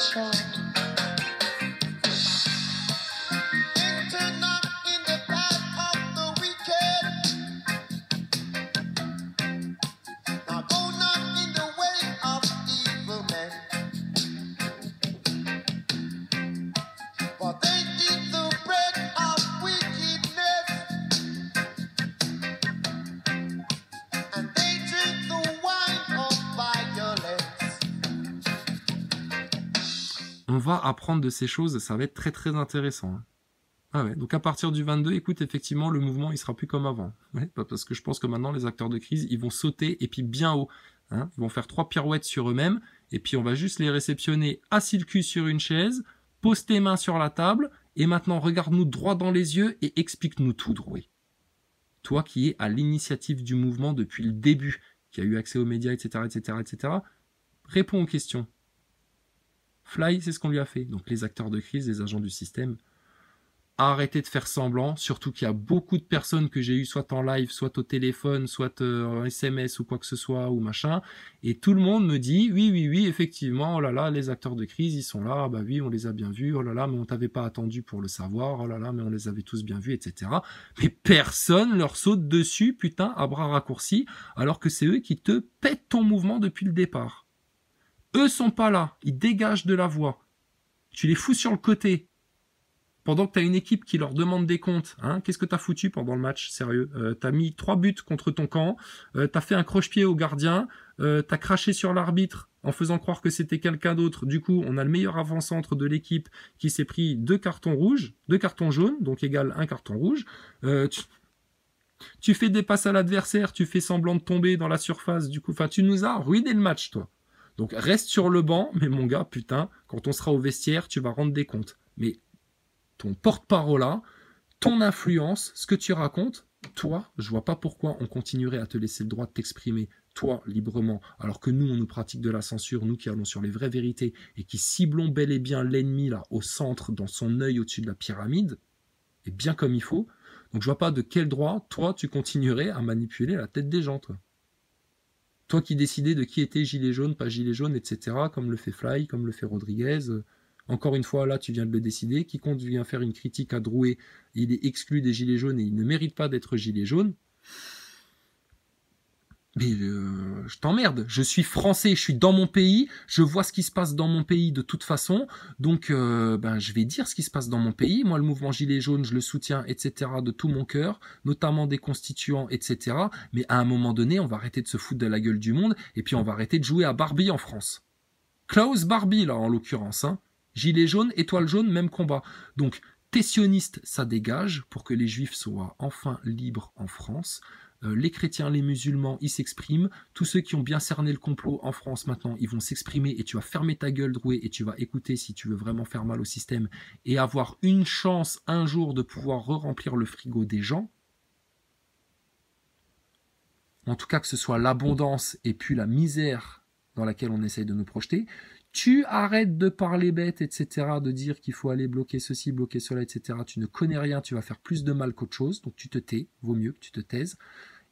control. Enter not in the path of the wicked. Now go not in the way of evil men. For they eat the bread of wickedness, and they drink the wine of violence. On va apprendre de ces choses, ça va être très très intéressant. Hein. Ah ouais, donc à partir du 22, écoute, effectivement, le mouvement, il sera plus comme avant. Ouais, parce que je pense que maintenant, les acteurs de crise, ils vont sauter, et puis bien haut. Hein. Ils vont faire 3 pirouettes sur eux-mêmes, et puis on va juste les réceptionner assis le cul sur une chaise, pose tes mains sur la table, et maintenant, regarde-nous droit dans les yeux, et explique-nous tout, Drouet. Toi qui es à l'initiative du mouvement depuis le début, qui a eu accès aux médias, etc., etc., etc., réponds aux questions. Fly, c'est ce qu'on lui a fait. Donc les acteurs de crise, les agents du système, arrêtez de faire semblant, surtout qu'il y a beaucoup de personnes que j'ai eues soit en live, soit au téléphone, soit en SMS ou quoi que ce soit, ou machin, et tout le monde me dit, oui, effectivement, oh là là, les acteurs de crise, ils sont là, bah oui, on les a bien vus, oh là là, mais on t'avait pas attendu pour le savoir, oh là là, mais on les avait tous bien vus, etc. Mais personne leur saute dessus, putain, à bras raccourcis, alors que c'est eux qui te pètent ton mouvement depuis le départ. Eux sont pas là, ils dégagent de la voix. Tu les fous sur le côté. Pendant que tu as une équipe qui leur demande des comptes, hein, qu'est-ce que tu as foutu pendant le match, sérieux? Tu as mis 3 buts contre ton camp, tu as fait un croche-pied au gardien, tu as craché sur l'arbitre en faisant croire que c'était quelqu'un d'autre. Du coup, on a le meilleur avant-centre de l'équipe qui s'est pris 2 cartons rouges, 2 cartons jaunes, donc égal 1 carton rouge. Tu fais des passes à l'adversaire, tu fais semblant de tomber dans la surface, du coup, enfin, tu nous as ruiné le match, toi. Donc reste sur le banc, mais mon gars, putain, quand on sera au vestiaire, tu vas rendre des comptes. Mais ton porte-parole là, ton influence, ce que tu racontes, toi, je vois pas pourquoi on continuerait à te laisser le droit de t'exprimer, toi, librement, alors que nous, on nous pratique de la censure, nous qui allons sur les vraies vérités et qui ciblons bel et bien l'ennemi là, au centre, dans son œil au-dessus de la pyramide, et bien comme il faut. Donc je vois pas de quel droit, toi, tu continuerais à manipuler la tête des gens, toi. Toi qui décidais de qui était gilet jaune, pas gilet jaune, etc., comme le fait Fly, comme le fait Rodriguez. Encore une fois, là, tu viens de le décider. Quiconque vient faire une critique à Drouet, il est exclu des gilets jaunes et il ne mérite pas d'être gilet jaune. Mais je t'emmerde, je suis français, je suis dans mon pays, je vois ce qui se passe dans mon pays de toute façon, donc je vais dire ce qui se passe dans mon pays. Moi, le mouvement Gilets jaunes, je le soutiens, etc., de tout mon cœur, notamment des constituants, etc. Mais à un moment donné, on va arrêter de se foutre de la gueule du monde, et puis on va arrêter de jouer à Barbie en France. Klaus Barbie, là, en l'occurrence. Hein. Gilets jaunes, étoile jaune, même combat. Donc, t'es sioniste, ça dégage, pour que les juifs soient enfin libres en France. Les chrétiens, les musulmans, ils s'expriment. Tous ceux qui ont bien cerné le complot en France maintenant, ils vont s'exprimer et tu vas fermer ta gueule, Drouet, et tu vas écouter si tu veux vraiment faire mal au système et avoir une chance un jour de pouvoir re-remplir le frigo des gens. En tout cas, que ce soit l'abondance et puis la misère dans laquelle on essaye de nous projeter. Tu arrêtes de parler bête, etc., de dire qu'il faut aller bloquer ceci, bloquer cela, etc. Tu ne connais rien, tu vas faire plus de mal qu'autre chose, donc tu te tais, vaut mieux que tu te taises.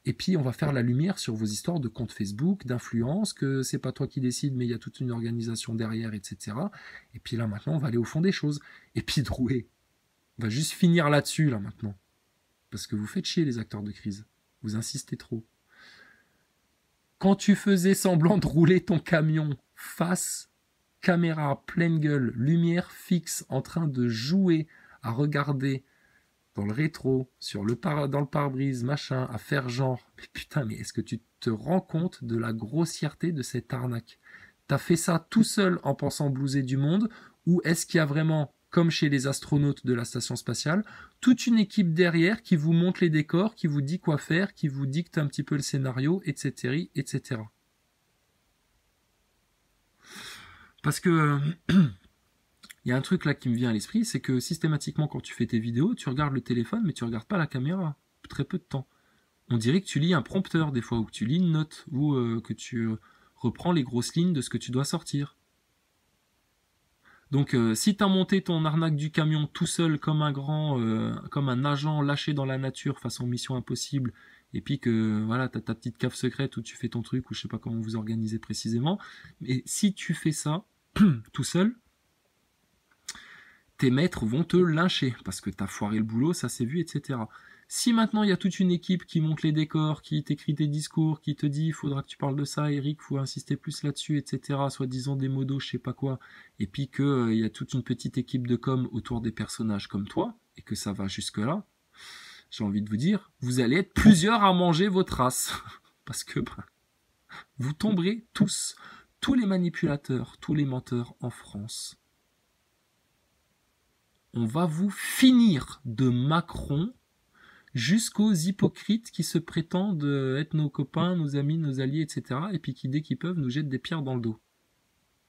Et puis on va faire la lumière sur vos histoires de compte Facebook, d'influence, que c'est pas toi qui décide, mais il y a toute une organisation derrière, etc. Et puis là maintenant, on va aller au fond des choses. Et puis Drouet, on va juste finir là-dessus, là maintenant. Parce que vous faites chier les acteurs de crise. Vous insistez trop. Quand tu faisais semblant de rouler ton camion face caméra, pleine gueule, lumière fixe, en train de jouer, à regarder dans le rétro, dans le pare-brise, machin, à faire genre. Mais putain, mais est-ce que tu te rends compte de la grossièreté de cette arnaque? T'as fait ça tout seul en pensant blouser du monde, ou est-ce qu'il y a vraiment, comme chez les astronautes de la station spatiale, toute une équipe derrière qui vous montre les décors, qui vous dit quoi faire, qui vous dicte un petit peu le scénario, etc., etc. Parce que il y a un truc là qui me vient à l'esprit, c'est que systématiquement quand tu fais tes vidéos, tu regardes le téléphone, mais tu regardes pas la caméra. Très peu de temps. On dirait que tu lis un prompteur des fois, ou que tu lis une note, ou que tu reprends les grosses lignes de ce que tu dois sortir. Donc si tu as monté ton arnaque du camion tout seul comme un agent lâché dans la nature façon Mission Impossible, et puis que voilà, tu as ta petite cave secrète où tu fais ton truc, ou je sais pas comment vous organisez précisément, mais si tu fais ça tout seul, tes maîtres vont te lyncher parce que t'as foiré le boulot, ça s'est vu, etc. Si maintenant il y a toute une équipe qui monte les décors, qui t'écrit des discours, qui te dit il faudra que tu parles de ça, Eric, faut insister plus là-dessus, etc. Soi-disant des modos, je sais pas quoi, et puis que il y a toute une petite équipe de com autour des personnages comme toi, et que ça va jusque-là, j'ai envie de vous dire, vous allez être plusieurs à manger votre race. Parce que vous tomberez tous les manipulateurs, tous les menteurs en France. On va vous finir de Macron jusqu'aux hypocrites qui se prétendent être nos copains, nos amis, nos alliés, etc. Et puis qui, dès qu'ils peuvent, nous jettent des pierres dans le dos.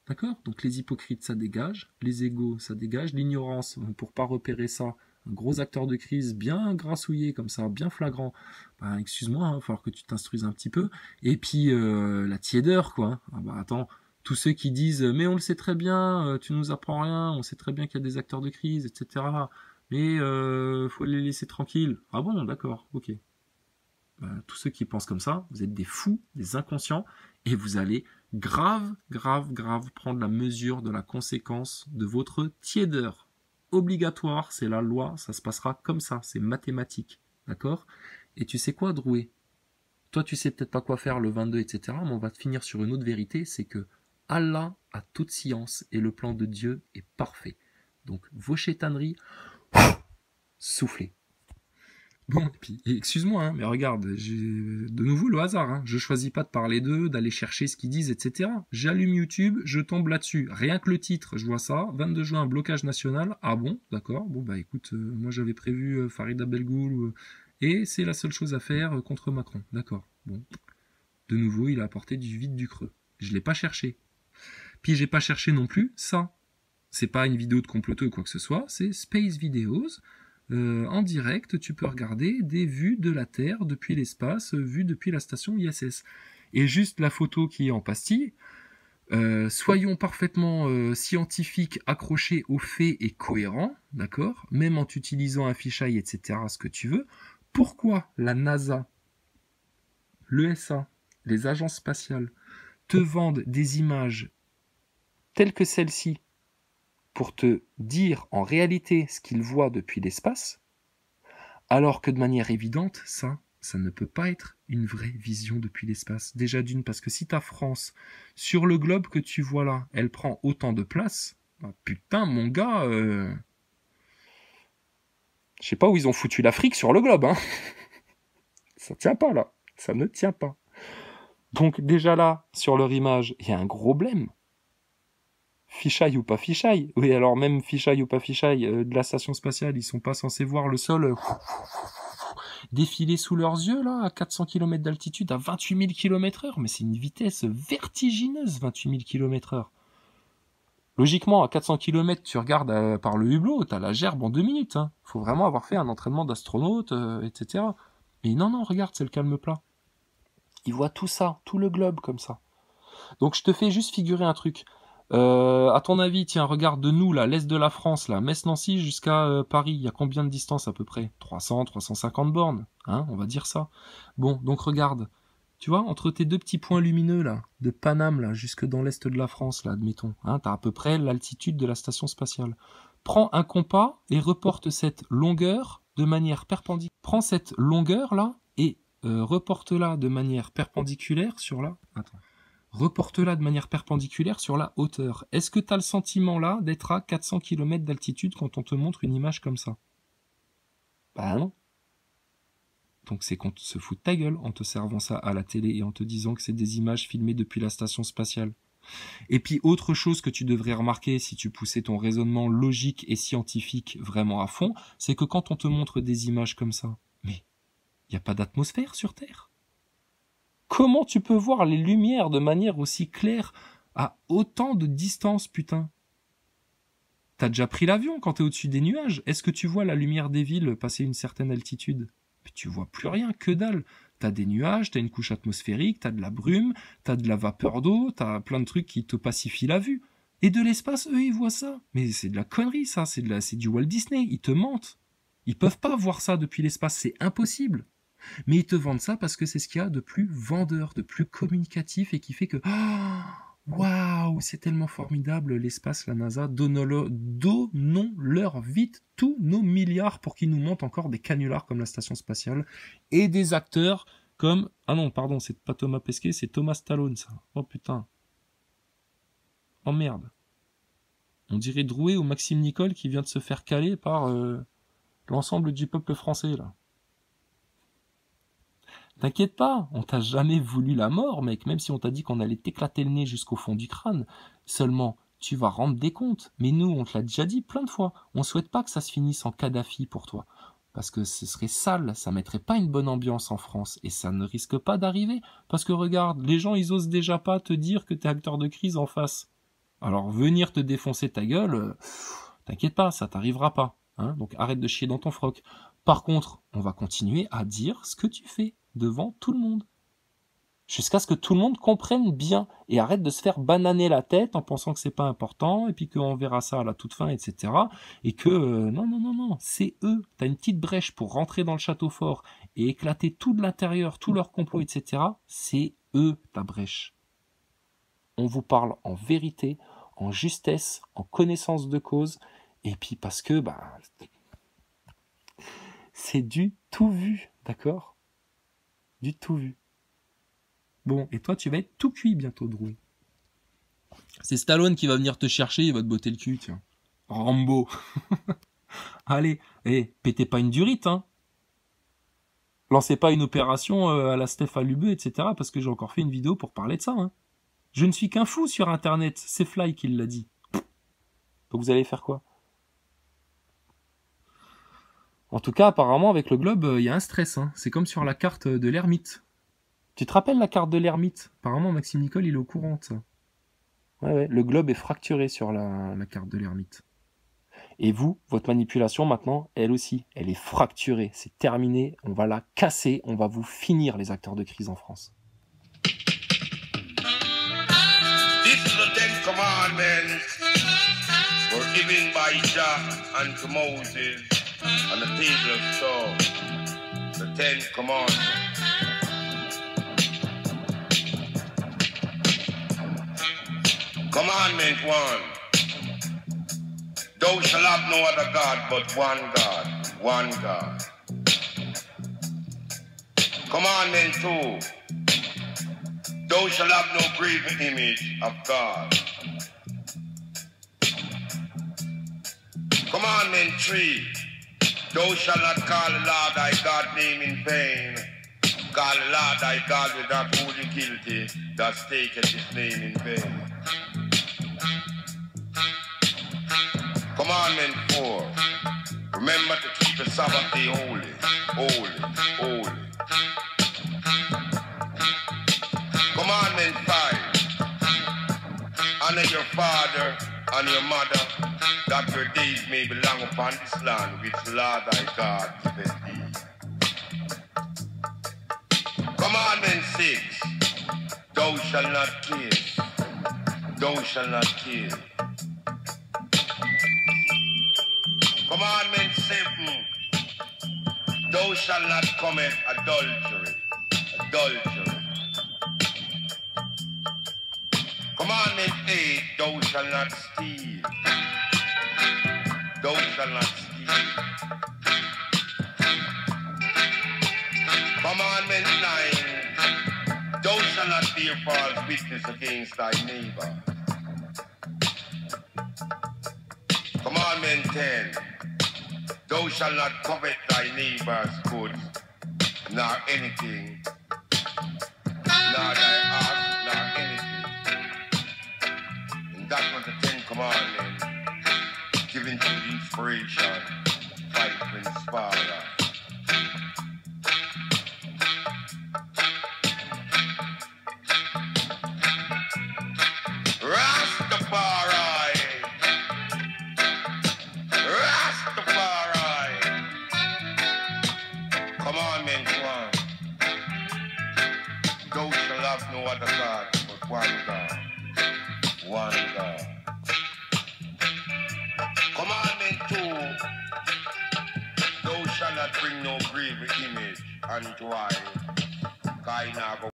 D'accord? Donc les hypocrites, ça dégage. Les égos, ça dégage. L'ignorance, pour pas repérer ça, un gros acteur de crise bien grassouillé comme ça, bien flagrant. Bah, excuse-moi, il va falloir que tu t'instruises un petit peu. Et puis la tiédeur, quoi. Ah bah attends, tous ceux qui disent mais on le sait très bien, tu nous apprends rien, on sait très bien qu'il y a des acteurs de crise, etc. Mais faut les laisser tranquilles. Ah bon, d'accord, ok. Bah, tous ceux qui pensent comme ça, vous êtes des fous, des inconscients, et vous allez grave prendre la mesure de la conséquence de votre tiédeur. Obligatoire, c'est la loi, ça se passera comme ça, c'est mathématique, d'accord? Et tu sais quoi, Drouet? Toi, tu sais peut-être pas quoi faire le 22, etc., mais on va te finir sur une autre vérité, c'est que Allah a toute science et le plan de Dieu est parfait. Donc, vos chétaneries, soufflez. Bon, et puis, excuse-moi, hein, mais regarde, j'ai de nouveau le hasard. Hein. Je choisis pas de parler d'eux, d'aller chercher ce qu'ils disent, etc. J'allume YouTube, je tombe là-dessus. Rien que le titre, je vois ça. 22 juin, blocage national. Ah bon, d'accord. Bon, bah écoute, moi j'avais prévu Farida Belgoul, et c'est la seule chose à faire contre Macron. D'accord. Bon. De nouveau, il a apporté du vide du creux. Je l'ai pas cherché. Puis j'ai pas cherché non plus ça. C'est pas une vidéo de comploteux ou quoi que ce soit, c'est Space Videos. En direct, tu peux regarder des vues de la Terre depuis l'espace, vues depuis la station ISS. Et juste la photo qui est en pastille, soyons parfaitement scientifiques, accrochés aux faits et cohérents, d'accord? Même en utilisant un fichier, etc., ce que tu veux. Pourquoi la NASA, l'ESA, les agences spatiales te vendent des images telles que celle-ci pour te dire en réalité ce qu'ils voient depuis l'espace, alors que de manière évidente, ça ne peut pas être une vraie vision depuis l'espace. Déjà d'une, parce que si ta France, sur le globe que tu vois là, elle prend autant de place, bah putain mon gars, je sais pas où ils ont foutu l'Afrique sur le globe, hein. Ça tient pas là, ça ne tient pas. Donc déjà là, sur leur image, il y a un gros blême. Fichaille ou pas fichaille. Oui, alors même fichaille ou pas fichaille, de la station spatiale, ils sont pas censés voir le sol défiler sous leurs yeux, là, à 400 km d'altitude, à 28 000 km/h. Mais c'est une vitesse vertigineuse, 28 000 km/h. Logiquement, à 400 km, tu regardes par le hublot, t'as la gerbe en 2 minutes. Hein. Faut vraiment avoir fait un entraînement d'astronaute, etc. Mais non, regarde, c'est le calme plat. Ils voient tout ça, tout le globe comme ça. Donc je te fais juste figurer un truc. À ton avis, tiens, regarde de nous, là, l'est de la France, là, Metz-Nancy jusqu'à Paris, il y a combien de distance à peu près? 300, 350 bornes, hein, on va dire ça. Bon, donc regarde, tu vois, entre tes deux petits points lumineux, là, de Paname, là, jusque dans l'est de la France, là, admettons, hein, t'as à peu près l'altitude de la station spatiale. Prends un compas et reporte cette longueur de manière perpendiculaire. Prends cette longueur-là et reporte-la de manière perpendiculaire sur la... Attends. Reporte-la de manière perpendiculaire sur la hauteur. Est-ce que tu as le sentiment là d'être à 400 km d'altitude quand on te montre une image comme ça? Bah non. Donc c'est qu'on se fout de ta gueule en te servant ça à la télé et en te disant que c'est des images filmées depuis la station spatiale. Et puis autre chose que tu devrais remarquer si tu poussais ton raisonnement logique et scientifique vraiment à fond, c'est que quand on te montre des images comme ça, mais il n'y a pas d'atmosphère sur Terre. Comment tu peux voir les lumières de manière aussi claire à autant de distance, putain? T'as déjà pris l'avion quand t'es au-dessus des nuages? Est-ce que tu vois la lumière des villes passer une certaine altitude? Mais tu vois plus rien, que dalle. T'as des nuages, t'as une couche atmosphérique, t'as de la brume, t'as de la vapeur d'eau, t'as plein de trucs qui te pacifient la vue. Et de l'espace, eux, ils voient ça. Mais c'est de la connerie, ça. C'est du Walt Disney. Ils te mentent. Ils peuvent pas voir ça depuis l'espace. C'est impossible. Mais ils te vendent ça parce que c'est ce qu'il y a de plus vendeur, de plus communicatif et qui fait que Waouh, c'est tellement formidable, l'espace, la NASA. Donnons-leur vite tous nos milliards pour qu'ils nous montent encore des canulars comme la station spatiale et des acteurs comme... Ah non, pardon, c'est pas Thomas Pesquet, c'est Thomas Stallone, ça. Oh putain. Oh merde. On dirait Drouet ou Maxime Nicole qui vient de se faire caler par l'ensemble du peuple français, là. T'inquiète pas, on t'a jamais voulu la mort, mec, même si on t'a dit qu'on allait t'éclater le nez jusqu'au fond du crâne. Seulement, tu vas rendre des comptes. Mais nous, on te l'a déjà dit plein de fois. On souhaite pas que ça se finisse en Kadhafi pour toi. Parce que ce serait sale, ça mettrait pas une bonne ambiance en France. Et ça ne risque pas d'arriver. Parce que regarde, les gens, ils osent déjà pas te dire que t'es acteur de crise en face. Alors, venir te défoncer ta gueule, t'inquiète pas, ça t'arrivera pas. Hein, donc arrête de chier dans ton froc. Par contre, on va continuer à dire ce que tu fais devant tout le monde. Jusqu'à ce que tout le monde comprenne bien et arrête de se faire bananer la tête en pensant que c'est pas important et puis qu'on verra ça à la toute fin, etc. Et que non, c'est eux. T'as une petite brèche pour rentrer dans le château fort et éclater tout de l'intérieur, tout leur complot, etc. C'est eux ta brèche. On vous parle en vérité, en justesse, en connaissance de cause, et puis parce que c'est du tout vu, d'accord ? Du tout vu. Bon, et toi, tu vas être tout cuit bientôt, Drouet. C'est Stallone qui va venir te chercher, il va te botter le cul, tiens. Rambo. Allez, pétez pas une durite, hein. Lancez pas une opération à la Stéphane Lubeux, etc., parce que j'ai encore fait une vidéo pour parler de ça, hein. Je ne suis qu'un fou sur Internet, c'est Fly qui l'a dit. Donc vous allez faire quoi ? En tout cas, apparemment, avec le globe, il y a un stress, hein. C'est comme sur la carte de l'ermite. Tu te rappelles la carte de l'ermite ? Apparemment, Maxime Nicole, il est au courant de ça. Ouais, le globe est fracturé sur la carte de l'ermite. Et vous, votre manipulation maintenant, elle aussi, elle est fracturée. C'est terminé, on va la casser, on va vous finir les acteurs de crise en France. These are the 10 commandments were given by Jah unto Moses on the table of stone. The 10 commandments. Commandment 1. Thou shalt have no other God but one God. One God. Commandment 2. Thou shalt have no graven image of God. Commandment 3. Thou shalt not call the Lord thy God name in vain. Call the Lord thy God without holding guilty, that taketh his name in vain. Commandment 4. Remember to keep the Sabbath day holy, holy, holy. Commandment 5. Honor your father and your mother, that your days may belong upon this land which the Lord thy God giveth thee. Commandment 6. Thou shalt not kill. Thou shalt not kill. Commandment 7. Thou shalt not commit adultery. Adultery. Commandment 8. Thou shalt not steal. Thou shalt not steal. Commandment 9. Thou shalt not bear false witness against thy neighbor. Commandment 10. Thou shalt not covet thy neighbor's goods, nor anything, nor thy house, nor anything. And that was the 10 Commandments, given to the inspiration by Prince Father. Rastafari! Rastafari! Commandment 1. Thou shalt have no other God but one God. One God. Commandment 2. Thou shalt not bring no graven image unto I.